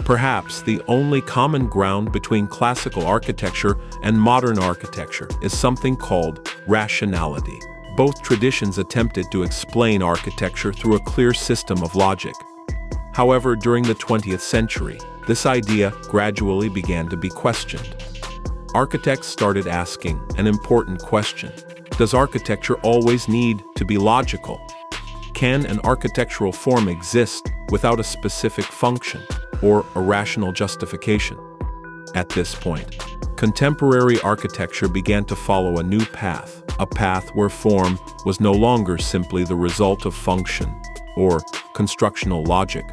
Perhaps the only common ground between classical architecture and modern architecture is something called rationality. Both traditions attempted to explain architecture through a clear system of logic. However, during the 20th century, this idea gradually began to be questioned. Architects started asking an important question: does architecture always need to be logical? Can an architectural form exist without a specific function or a rational justification? At this point, contemporary architecture began to follow a new path, a path where form was no longer simply the result of function or constructional logic,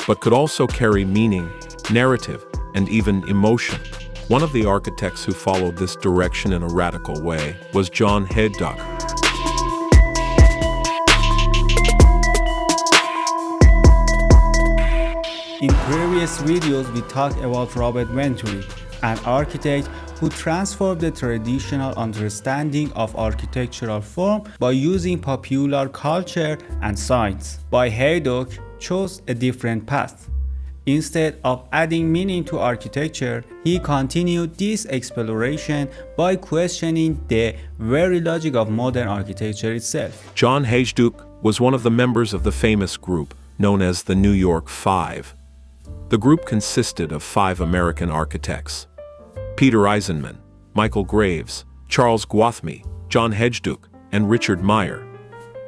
but could also carry meaning, narrative, and even emotion. One of the architects who followed this direction in a radical way was John Hejduk. In previous videos, we talked about Robert Venturi, an architect who transformed the traditional understanding of architectural form by using popular culture and science. But Hejduk chose a different path. Instead of adding meaning to architecture, he continued this exploration by questioning the very logic of modern architecture itself. John Hejduk was one of the members of the famous group known as the New York Five. The group consisted of 5 American architects: Peter Eisenman, Michael Graves, Charles Gwathmey, John Hejduk, and Richard Meyer.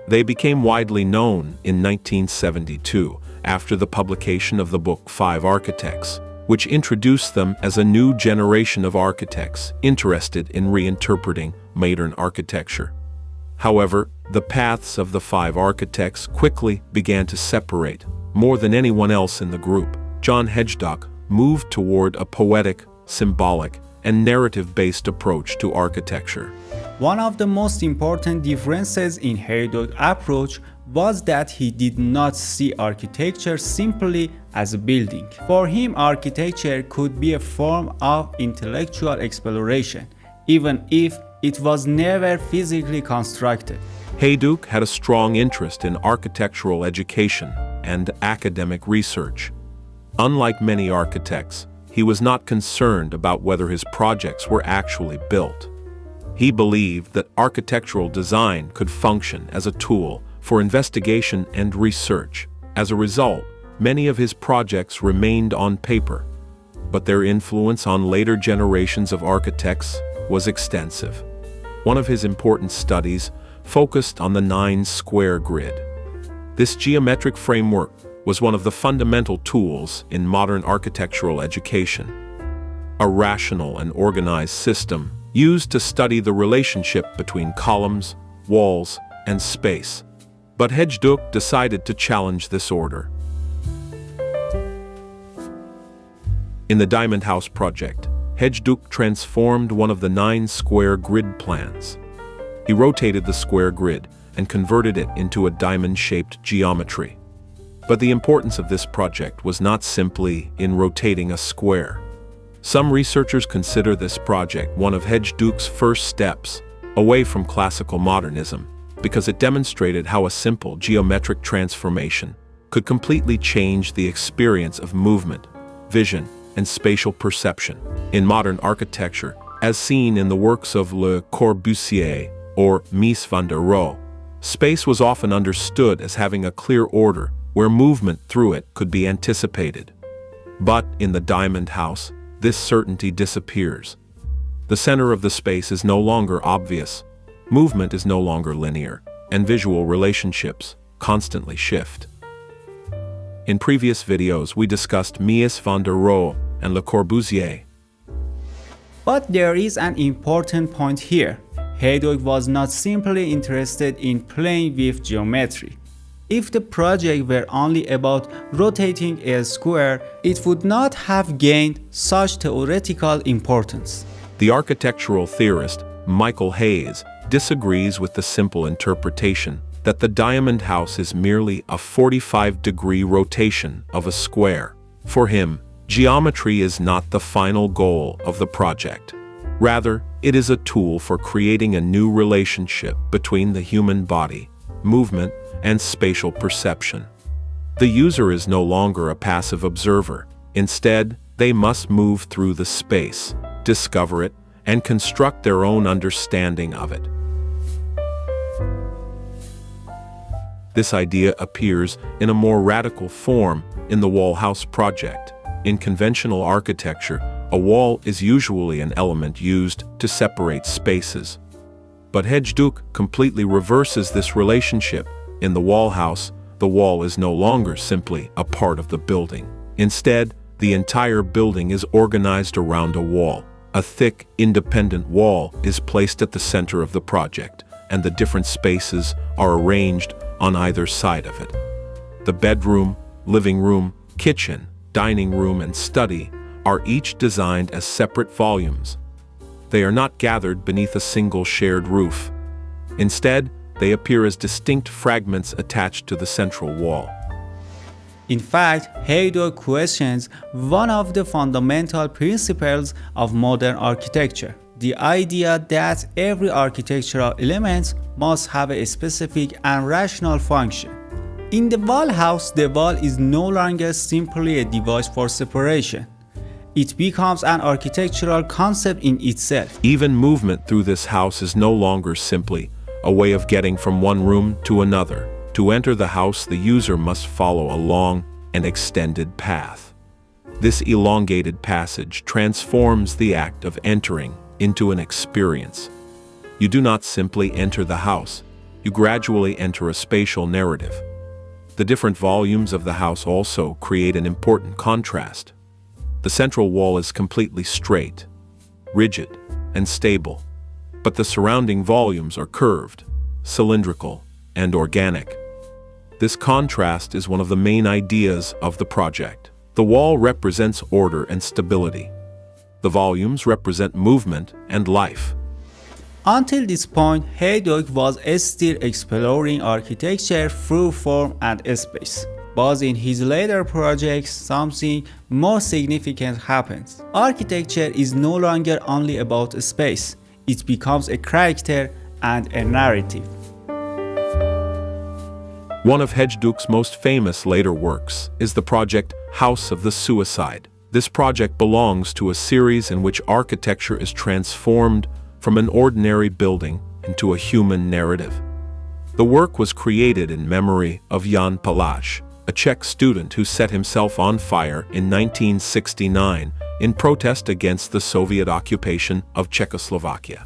They became widely known in 1972 after the publication of the book Five Architects, which introduced them as a new generation of architects interested in reinterpreting modern architecture. However, the paths of the 5 architects quickly began to separate. More than anyone else in the group, John Hejduk moved toward a poetic, symbolic, and narrative-based approach to architecture. One of the most important differences in Hejduk's approach was that he did not see architecture simply as a building. For him, architecture could be a form of intellectual exploration, even if it was never physically constructed. Hejduk had a strong interest in architectural education and academic research. Unlike many architects, he was not concerned about whether his projects were actually built. He believed that architectural design could function as a tool for investigation and research. As a result, many of his projects remained on paper, but their influence on later generations of architects was extensive. One of his important studies focused on the 9-square grid. This geometric framework was one of the fundamental tools in modern architectural education. A rational and organized system used to study the relationship between columns, walls, and space. But Hejduk decided to challenge this order. In the Diamond House project, Hejduk transformed one of the 9-square grid plans. He rotated the square grid and converted it into a diamond-shaped geometry. But the importance of this project was not simply in rotating a square. Some researchers consider this project one of Hejduk's first steps away from classical modernism, because it demonstrated how a simple geometric transformation could completely change the experience of movement, vision, and spatial perception. In modern architecture, as seen in the works of Le Corbusier or Mies van der Rohe, space was often understood as having a clear order where movement through it could be anticipated. But in the Diamond House, this certainty disappears. The center of the space is no longer obvious, movement is no longer linear, and visual relationships constantly shift. In previous videos, we discussed Mies van der Rohe and Le Corbusier. But there is an important point here. Hejduk was not simply interested in playing with geometry. If the project were only about rotating a square, it would not have gained such theoretical importance. The architectural theorist Michael Hayes disagrees with the simple interpretation that the Diamond House is merely a 45-degree rotation of a square. For him, geometry is not the final goal of the project. Rather, it is a tool for creating a new relationship between the human body, movement, and spatial perception. The user is no longer a passive observer. Instead, they must move through the space, discover it, and construct their own understanding of it. This idea appears in a more radical form in the wall house project. In conventional architecture, a wall is usually an element used to separate spaces. But Hejduk completely reverses this relationship. In the wall house, the wall is no longer simply a part of the building. Instead, the entire building is organized around a wall. A thick, independent wall is placed at the center of the project, and the different spaces are arranged on either side of it. The bedroom, living room, kitchen, dining room, and study are each designed as separate volumes. They are not gathered beneath a single shared roof. Instead, they appear as distinct fragments attached to the central wall. In fact, Hejduk questions one of the fundamental principles of modern architecture, the idea that every architectural element must have a specific and rational function. In the wall house, the wall is no longer simply a device for separation. It becomes an architectural concept in itself. Even movement through this house is no longer simply a way of getting from one room to another. To enter the house, the user must follow a long and extended path. This elongated passage transforms the act of entering into an experience. You do not simply enter the house, you gradually enter a spatial narrative. The different volumes of the house also create an important contrast. The central wall is completely straight, rigid, and stable, but the surrounding volumes are curved, cylindrical, and organic. This contrast is one of the main ideas of the project. The wall represents order and stability. The volumes represent movement and life. Until this point, Hejduk was still exploring architecture through form and space. But in his later projects, something more significant happens. Architecture is no longer only about space. It becomes a character and a narrative. One of Hejduk's most famous later works is the project House of the Suicide. This project belongs to a series in which architecture is transformed from an ordinary building into a human narrative. The work was created in memory of Jan Palach, a Czech student who set himself on fire in 1969 in protest against the Soviet occupation of Czechoslovakia.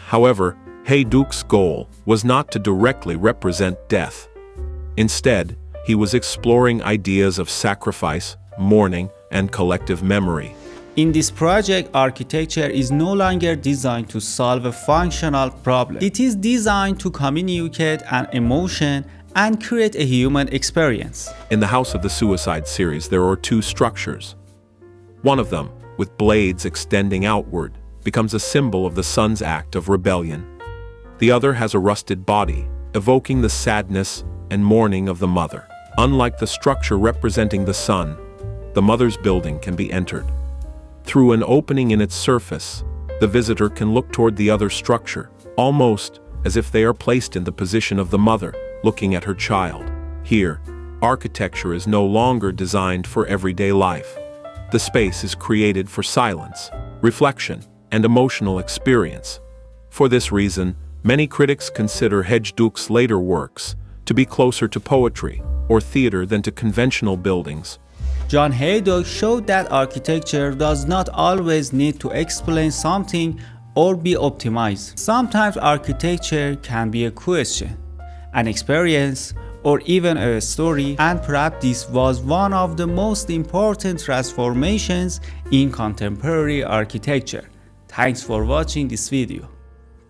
However, Hejduk's goal was not to directly represent death. Instead, he was exploring ideas of sacrifice, mourning, and collective memory. In this project, architecture is no longer designed to solve a functional problem. It is designed to communicate an emotion and create a human experience. In the House of the Suicide series, there are two structures. One of them, with blades extending outward, becomes a symbol of the son's act of rebellion. The other has a rusted body, evoking the sadness and mourning of the mother. Unlike the structure representing the son, the mother's building can be entered. Through an opening in its surface, the visitor can look toward the other structure, almost as if they are placed in the position of the mother, looking at her child. Here, architecture is no longer designed for everyday life. The space is created for silence, reflection, and emotional experience. For this reason, many critics consider Hejduk's later works to be closer to poetry or theater than to conventional buildings. Jan Hejduk showed that architecture does not always need to explain something or be optimized. Sometimes architecture can be a question, an experience, or even a story, and perhaps this was one of the most important transformations in contemporary architecture. Thanks for watching this video.